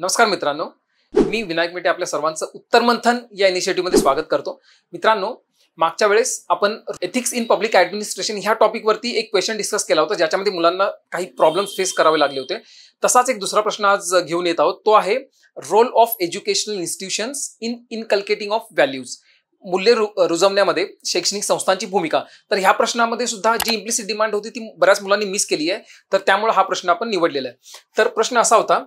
नमस्कार मित्रांनो, मी विनायक मेटे आपल्या सर्वांचं उत्तर मंथन या इनिशिएटिव्हमध्ये स्वागत करतो. मित्रांनो, मागच्या वेळेस आपण एथिक्स इन पब्लिक ॲडमिनिस्ट्रेशन ह्या टॉपिकवरती एक क्वेश्चन डिस्कस केला होता, ज्याच्यामध्ये मुलांना काही प्रॉब्लेम्स फेस करावे लागले होते. तसाच एक दुसरा प्रश्न आज घेऊन येत आहोत. तो आहे role of educational institutions in inculcating of values. मूल्य रुजवण्यामध्ये शैक्षणिक संस्थांची भूमिका. तर ह्या प्रश्नामध्ये सुद्धा जी इम्प्लिसिट डिमांड होती ती बऱ्याच मुलांनी मिस केली आहे. तर त्यामुळे हा प्रश्न आपण निवडलेला आहे. तर प्रश्न असा होता,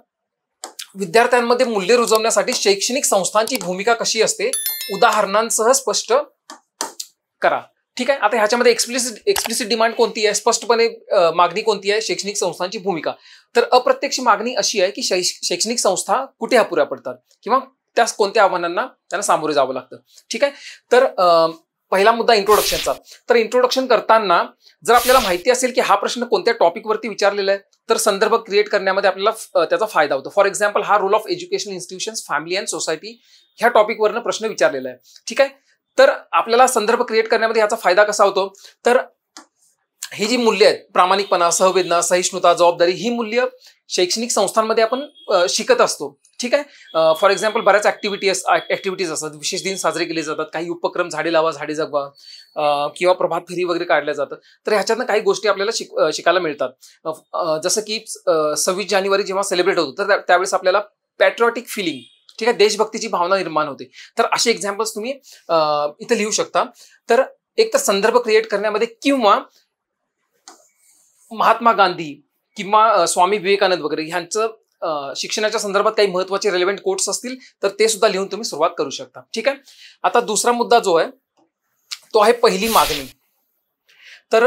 विद्यार्थ्यांमध्ये मूल्य रुजवण्यासाठी शैक्षणिक संस्थांची भूमिका कशी असते, उदाहरणांसह स्पष्ट करा. ठीक आहे. आता ह्याच्यामध्ये एक्सप्लिसिट डिमांड कोणती आहे, स्पष्टपणे मागणी कोणती आहे, शैक्षणिक संस्थांची भूमिका. तर अप्रत्यक्ष मागणी अशी आहे की शैक्षणिक संस्था कुठे अपुऱ्या पडतात किंवा त्या कोणत्या आव्हानांना त्यांना सामोरे जावं लागतं. ठीक आहे. तर पहिला मुद्दा इंट्रोडक्शनचा. तर इंट्रोडक्शन करताना जर आपल्याला माहिती असेल की हा प्रश्न कोणत्या टॉपिकवरती विचारलेला आहे, तर संदर्भ क्रिएट करण्यामध्ये आपल्याला त्याचा फायदा होतो. फॉर एक्झाम्पल, हा role of educational institutions, family and society ह्या टॉपिकवरनं प्रश्न विचारलेला आहे. ठीक आहे. तर आपल्याला संदर्भ क्रिएट करण्यामध्ये याचा फायदा कसा होतो, तर ही जी मूल्य आहेत, प्रामाणिकपणा, सहवेदना, सहिष्णुता, जबाबदारी, ही मूल्य शैक्षणिक संस्थांमध्ये आपण शिकत असतो. ठीक आहे. फॉर एक्झाम्पल, बऱ्याच ऍक्टिव्हिटीज असतात, विशेष दिन साजरे केले जातात, काही उपक्रम, झाडे लावा झाडे जगवा किंवा प्रभात फेरी वगैरे काढल्या जातात. तर ह्याच्यातनं काही गोष्टी आपल्याला शिकायला मिळतात. जसं की 26 जानेवारी जेव्हा सेलिब्रेट होतो, तर त्यावेळेस आपल्याला पॅट्रिऑटिक फिलिंग, ठीक आहे, देशभक्तीची भावना निर्माण होते. तर असे एक्झाम्पल्स तुम्ही इथे लिहू शकता. तर एक तर संदर्भ क्रिएट करण्यामध्ये किंवा महात्मा गांधी किंवा स्वामी विवेकानंद वगैरे ह्यांचं शिक्षणाच्या संदर्भात काही महत्वाचे रेलेव्हंट कोट्स असतील तर ते सुद्धा लिहून तुम्ही सुरुवात करू शकता. ठीक आहे. आता दुसरा मुद्दा जो आहे तो आहे पहिली मागणी. तर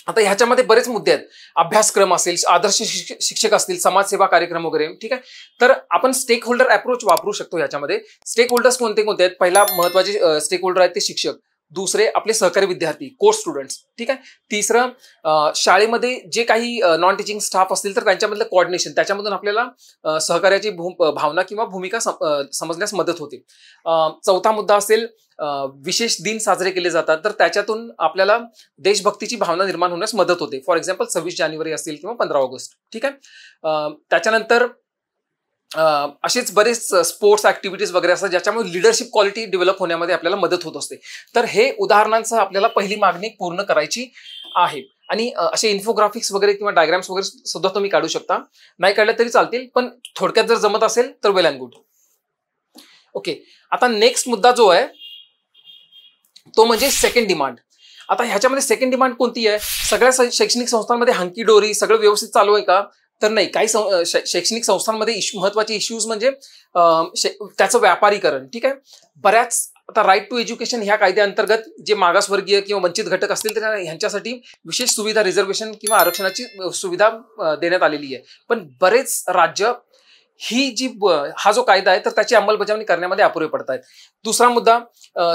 आता ह्याच्यामध्ये बरेच मुद्दे आहेत. अभ्यासक्रम असेल, आदर्श शिक्षक असतील, समाजसेवा कार्यक्रम वगैरे. ठीक आहे. तर आपण स्टेक होल्डर अप्रोच वापरू शकतो. ह्याच्यामध्ये स्टेक होल्डर्स कोणते कोणते आहेत? पहिला महत्वाचे स्टेक होल्डर आहेत ते शिक्षक, दुसरे आपले सहकारी विद्यार्थी, कोर्स स्टुडंट्स. ठीक आहे. तिसरं शाळेमध्ये जे काही नॉन टीचिंग स्टाफ असतील तर त्यांच्यामधलं कोऑर्डिनेशन, त्याच्यामधून आपल्याला सहकार्याची भावना किंवा भूमिका समजण्यास मदत होते. चौथा मुद्दा असेल, विशेष दिन साजरे केले जातात तर त्याच्यातून आपल्याला देशभक्तीची भावना निर्माण होण्यास मदत होते. फॉर एक्झाम्पल 26 जानेवारी असेल किंवा 15 ऑगस्ट. ठीक आहे. त्याच्यानंतर असेच बरेच स्पोर्ट्स ऍक्टिव्हिटीज वगैरे असतात ज्याच्यामुळे लिडरशिप क्वालिटी डेव्हलप होण्यामध्ये आपल्याला मदत होत असते. तर हे उदाहरणांसह आपल्याला पहिली मागणी पूर्ण करायची आहे. आणि असे इन्फोग्राफिक्स वगैरे किंवा डायग्राम्स वगैरे सुद्धा तुम्ही काढू शकता. नाही काढले तरी चालतील, पण थोडक्यात जर जमत असेल तर वेल अँड गुड. ओके. आता नेक्स्ट मुद्दा जो आहे तो म्हणजे सेकंड डिमांड. आता ह्याच्यामध्ये सेकंड डिमांड कोणती आहे? सगळ्या शैक्षणिक संस्थांमध्ये हंकी डोरी सगळं व्यवस्थित चालू आहे का? तर नाही. काही शैक्षणिक संस्थांमध्ये महत्वाचे इश्यूज म्हणजे त्याचं व्यापारीकरण. ठीक आहे. बऱ्याच आता राईट टू एज्युकेशन ह्या कायद्याअंतर्गत जे मागासवर्गीय किंवा वंचित घटक असतील तर ह्यांच्यासाठी विशेष सुविधा, रिझर्वेशन किंवा आरक्षणाची सुविधा देण्यात आलेली आहे. पण बरेच राज्य हा जो कायदा आहे तर त्याची अंमलबजावणी करण्यामध्ये अपुरे पडत आहेत. दुसरा मुद्दा,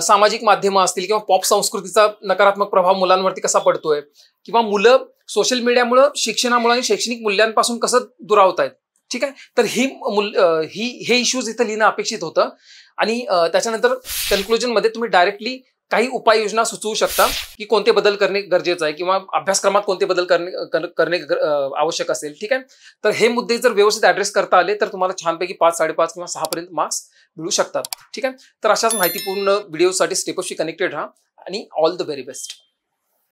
सामाजिक माध्यमं असतील किंवा पॉप संस्कृतीचा नकारात्मक प्रभाव मुलांवरती कसा पडतोय किंवा मुलं सोशल मीडियामुळे, शिक्षणामुळे आणि शैक्षणिक मूल्यांपासून कसं दुरावत आहेत. ठीक आहे. तर हे इश्यूज इथं लिहिणं अपेक्षित होतं. आणि त्याच्यानंतर कन्क्लुजन मध्ये तुम्ही डायरेक्टली काही उपाययोजना सुचवू शकता की कोणते बदल करणे गरजेचं आहे किंवा अभ्यासक्रमात कोणते बदल करणे आवश्यक असेल. ठीक आहे. तर हे मुद्दे जर व्यवस्थित ऍड्रेस करता आले तर तुम्हाला छानपैकी 5, 5.5 किंवा 6 पर्यंत मार्क्स मिळू शकतात. ठीक आहे. तर अशाच माहितीपूर्ण व्हिडिओसाठी स्टेपअपशी कनेक्टेड राहा आणि ऑल द व्हेरी बेस्ट.